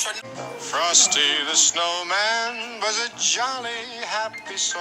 Frosty the Snowman was a jolly, happy soul.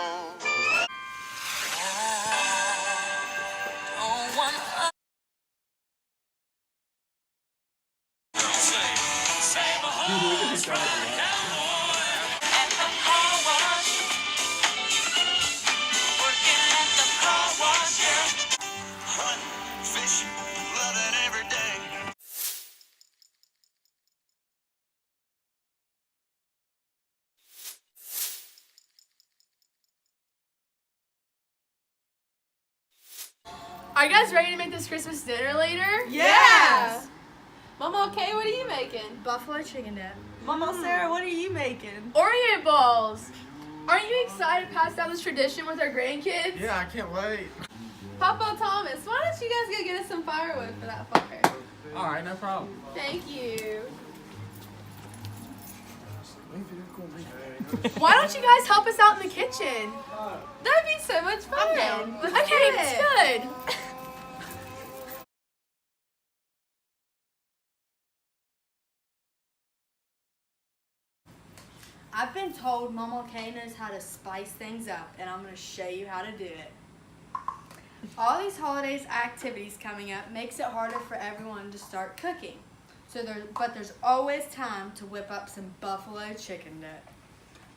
Are you guys ready to make this Christmas dinner later? Yes! Mama, okay, what are you making? Buffalo chicken dip. Mama Sarah, what are you making? Oreo balls. Aren't you excited to pass down this tradition with our grandkids? Yeah, I can't wait. Papa Thomas, why don't you guys go get us some firewood for that fire? Alright, no problem. Thank you. Why don't you guys help us out in the kitchen? That'd be so much fun. Let's Okay, do it. it's good. I've been told Mama Kay knows how to spice things up, and I'm going to show you how to do it. All these holidays activities coming up makes it harder for everyone to start cooking. But there's always time to whip up some buffalo chicken dip.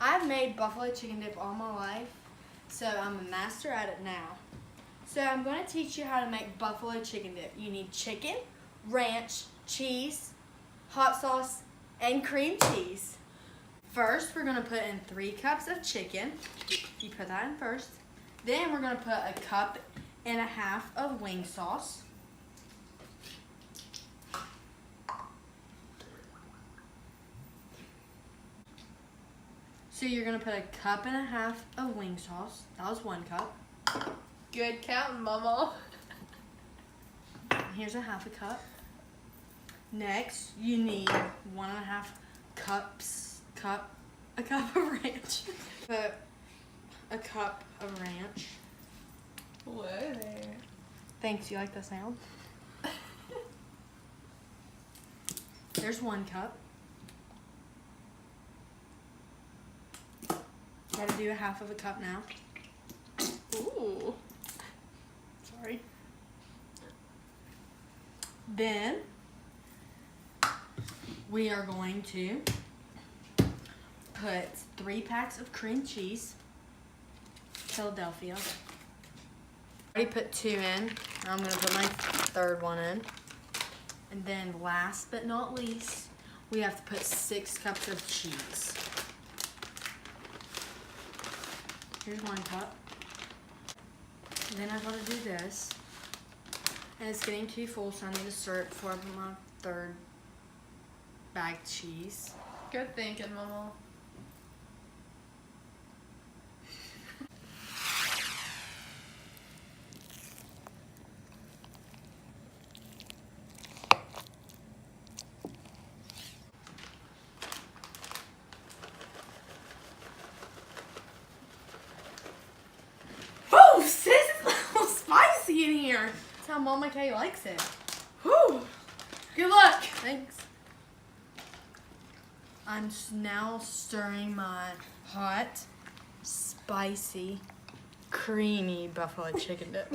I've made buffalo chicken dip all my life, so I'm a master at it now. So I'm going to teach you how to make buffalo chicken dip. You need chicken, ranch, cheese, hot sauce, and cream cheese. First, we're going to put in 3 cups of chicken. You put that in first. Then we're going to put a cup and a half of wing sauce. So you're going to put a cup and a half of wing sauce. That was 1 cup. Good counting, Mama. Here's a half a cup. Next, you need 1.5 cups. A cup of ranch. Put a cup of ranch. Whoa there. Thanks, you like the sound? There's 1 cup. Gotta do a half of a cup now. Ooh. Sorry. Then we are going to put 3 packs of cream cheese, Philadelphia. I already put 2 in. I'm going to put my 3rd one in. And then last but not least, we have to put 6 cups of cheese. Here's 1 cup. Then I gotta do this. And it's getting too full, so I need to stir it before I put my 3rd bagged cheese. Good thinking, Mama. Whew, sis, it's a little spicy in here. That's how Mama Kay likes it. Whew. Good luck. Thanks. I'm now stirring my hot, spicy, creamy buffalo chicken dip.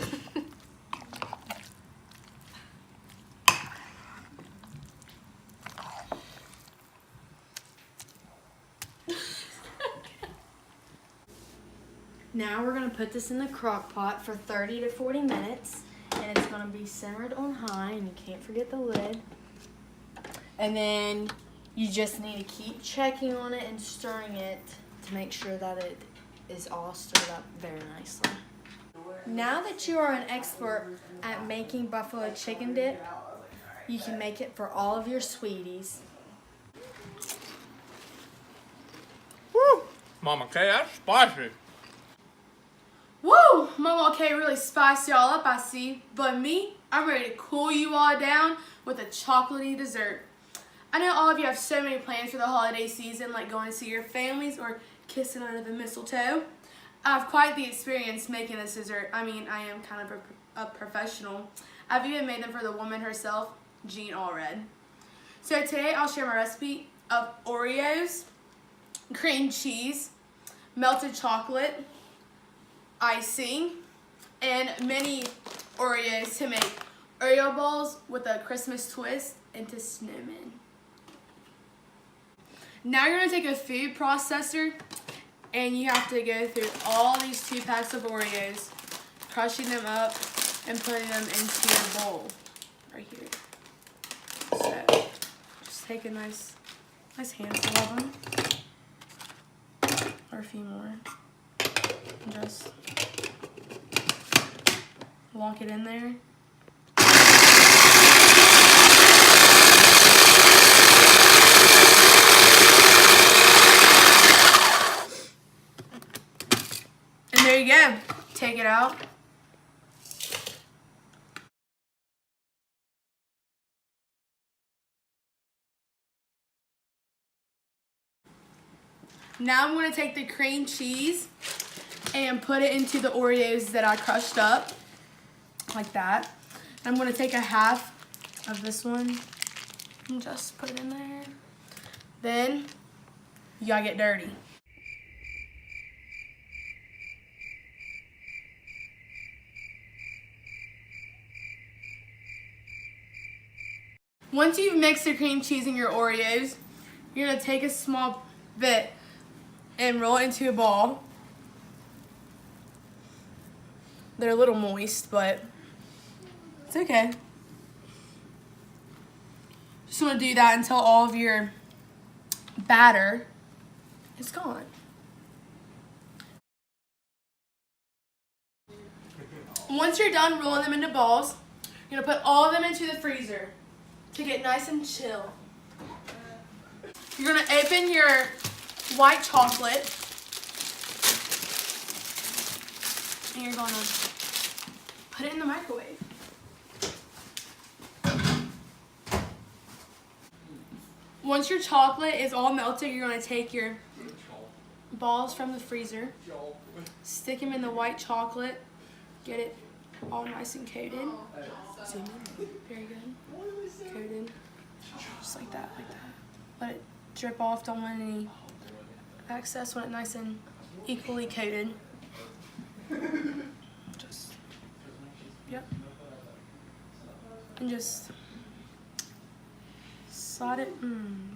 Now we're going to put this in the crock pot for 30 to 40 minutes. And it's going to be simmered on high, and you can't forget the lid. And then you just need to keep checking on it and stirring it to make sure that it is all stirred up very nicely. Now that you are an expert at making buffalo chicken dip, you can make it for all of your sweeties. Woo! Mama Kay, that's spicy. Woo! Mama K really spiced y'all up, I see. But me, I'm ready to cool you all down with a chocolatey dessert. I know all of you have so many plans for the holiday season, like going to see your families or kissing under the mistletoe. I have quite the experience making this dessert. I mean, I am kind of a professional. I've even made them for the woman herself, Jean Allred. So today I'll share my recipe of Oreos, cream cheese, melted chocolate, icing, and mini Oreos to make Oreo balls with a Christmas twist into snowmen. Now you're going to take a food processor and you have to go through all these 2 packs of Oreos, crushing them up and putting them into your bowl right here. So just take a nice handful of them, or a few more, and just lock it in there. And there you go. Take it out. Now I'm going to take the cream cheese and put it into the Oreos that I crushed up, like that. I'm going to take a half of this one and just put it in there. Then you gotta get dirty. Once you've mixed the cream cheese in your Oreos, you're going to take a small bit and roll it into a ball. They're a little moist, but it's okay. Just want to do that until all of your batter is gone. Once you're done rolling them into balls, you're going to put all of them into the freezer to get nice and chill. You're going to open your white chocolate and you're going to put it in the microwave. Once your chocolate is all melted, you're going to take your balls from the freezer, stick them in the white chocolate, get it all nice and coated. Very good. Coated. Just like that, like that. Let it drip off, don't want any excess, want it nice and equally coated. Just, yep. And just slide it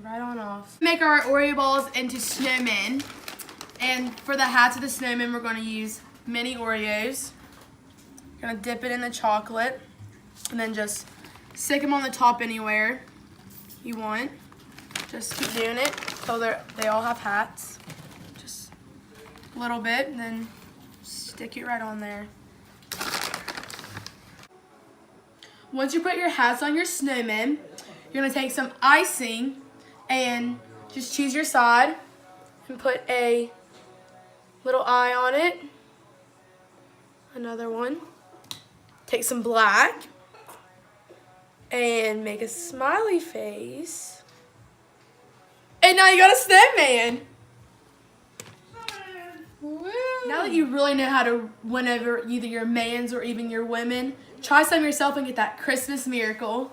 right on off. Make our Oreo balls into snowmen. And for the hats of the snowmen, we're going to use mini Oreos. Gonna dip it in the chocolate and then just stick them on the top anywhere you want. Just keep doing it until they all have hats. Just a little bit and then stick it right on there. Once you put your hats on your snowmen, you're gonna take some icing and just choose your side and put a little eye on it. Another one. Take some black and make a smiley face. And now you got a snowman. Now that you really know how to win over either your mans or even your women, try some yourself and get that Christmas miracle.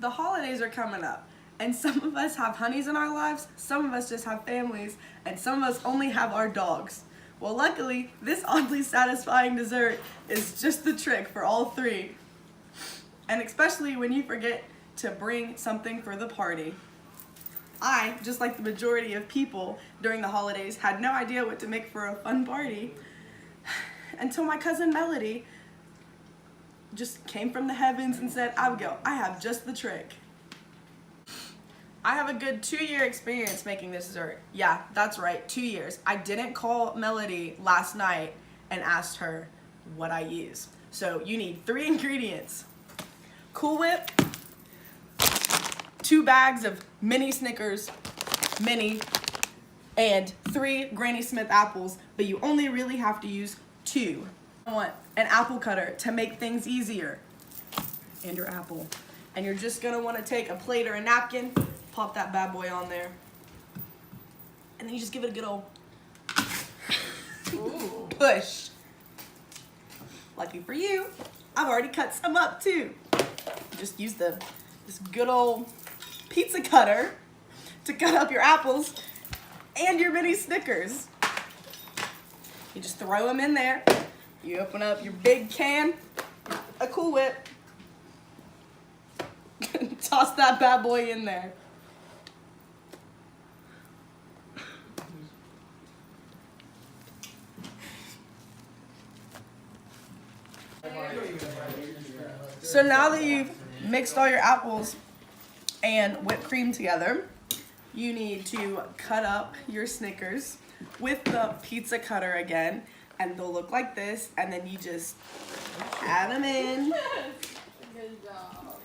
The holidays are coming up, and some of us have honeys in our lives, some of us just have families, and some of us only have our dogs. Well, luckily, this oddly satisfying dessert is just the trick for all three. And especially when you forget to bring something for the party. I, just like the majority of people during the holidays, had no idea what to make for a fun party until my cousin Melody just came from the heavens and said, Abigail, I have just the trick. I have a good 2-year experience making this dessert. Yeah, that's right, 2 years. I didn't call Melody last night and asked her what I use. So you need 3 ingredients. Cool Whip, 2 bags of mini Snickers, mini, and 3 Granny Smith apples, but you only really have to use 2. I want an apple cutter to make things easier. And your apple. And you're just gonna wanna take a plate or a napkin, pop that bad boy on there. And then you just give it a good old push. Lucky for you, I've already cut some up too. Just use this good old pizza cutter to cut up your apples and your mini Snickers. You just throw them in there. You open up your big can, a Cool Whip, toss that bad boy in there. So now that you've mixed all your apples and whipped cream together, you need to cut up your Snickers with the pizza cutter again, and they'll look like this, and then you just add them in. Good job.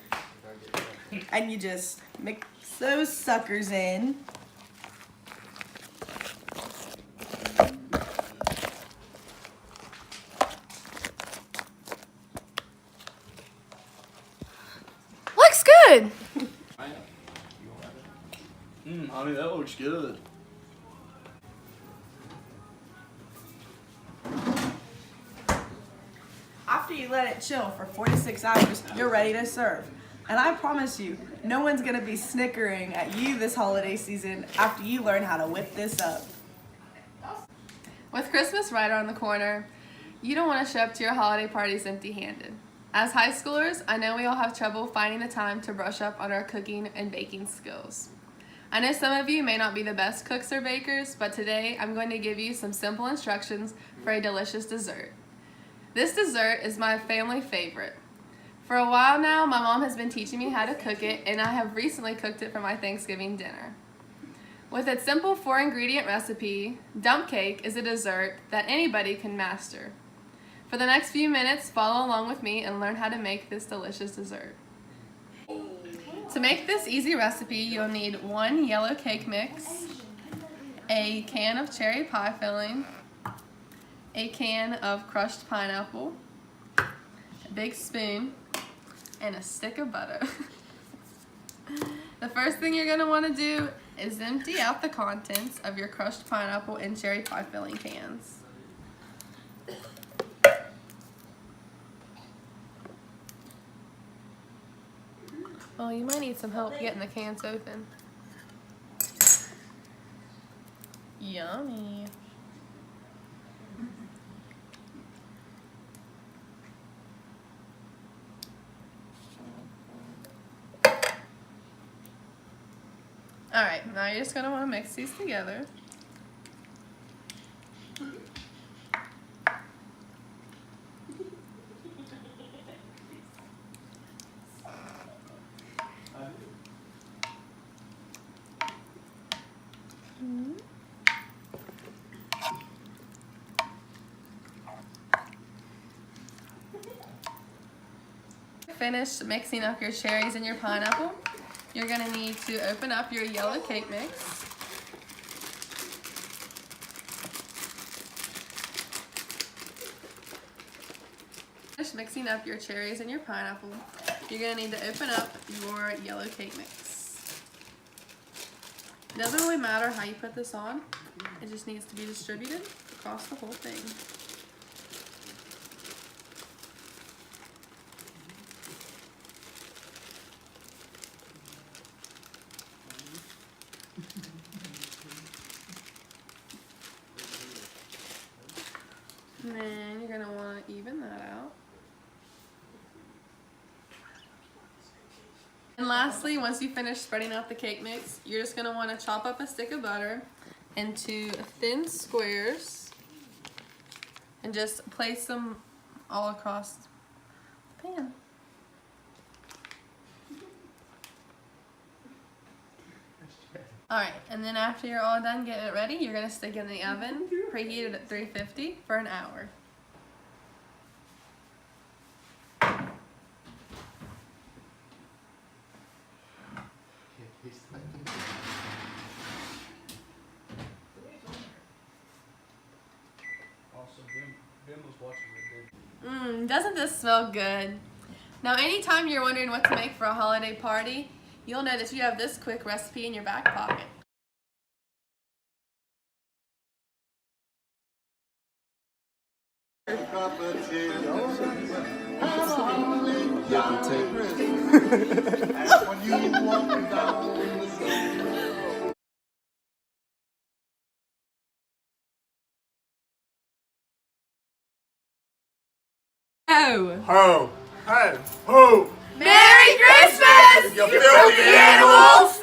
And you just mix those suckers in. Looks good. Honey, that looks good. After you let it chill for 4 to 6 hours, you're ready to serve. And I promise you, no one's gonna be snickering at you this holiday season after you learn how to whip this up. With Christmas right around the corner, you don't want to show up to your holiday parties empty-handed. As high schoolers, I know we all have trouble finding the time to brush up on our cooking and baking skills. I know some of you may not be the best cooks or bakers, but today I'm going to give you some simple instructions for a delicious dessert. This dessert is my family favorite. For a while now, my mom has been teaching me how to cook it, and I have recently cooked it for my Thanksgiving dinner. With its simple 4-ingredient recipe, dump cake is a dessert that anybody can master. For the next few minutes, follow along with me and learn how to make this delicious dessert. To make this easy recipe, you'll need 1 yellow cake mix, a can of cherry pie filling, a can of crushed pineapple, a big spoon, and a stick of butter. The first thing you're going to want to do is empty out the contents of your crushed pineapple and cherry pie filling cans. Oh, you might need some help getting the cans open. Yummy. Alright, now you're just going to want to mix these together. Finish mixing up your cherries and your pineapple. You're going to need to open up your yellow cake mix. Finish mixing up your cherries and your pineapple. You're going to need to open up your yellow cake mix. It doesn't really matter how you put this on. It just needs to be distributed across the whole thing. And then you're going to want to even that out. And lastly, once you finish spreading out the cake mix, you're just going to want to chop up a stick of butter into thin squares and just place them all across the pan. Alright, and then after you're all done getting it ready, you're going to stick it in the oven, preheated at 350 for an hour. Doesn't this smell good? Now, anytime you're wondering what to make for a holiday party, you'll know that you have this quick recipe in your back pocket. Oh! Ho! Hey! Ho! Merry Christmas! You filthy animals!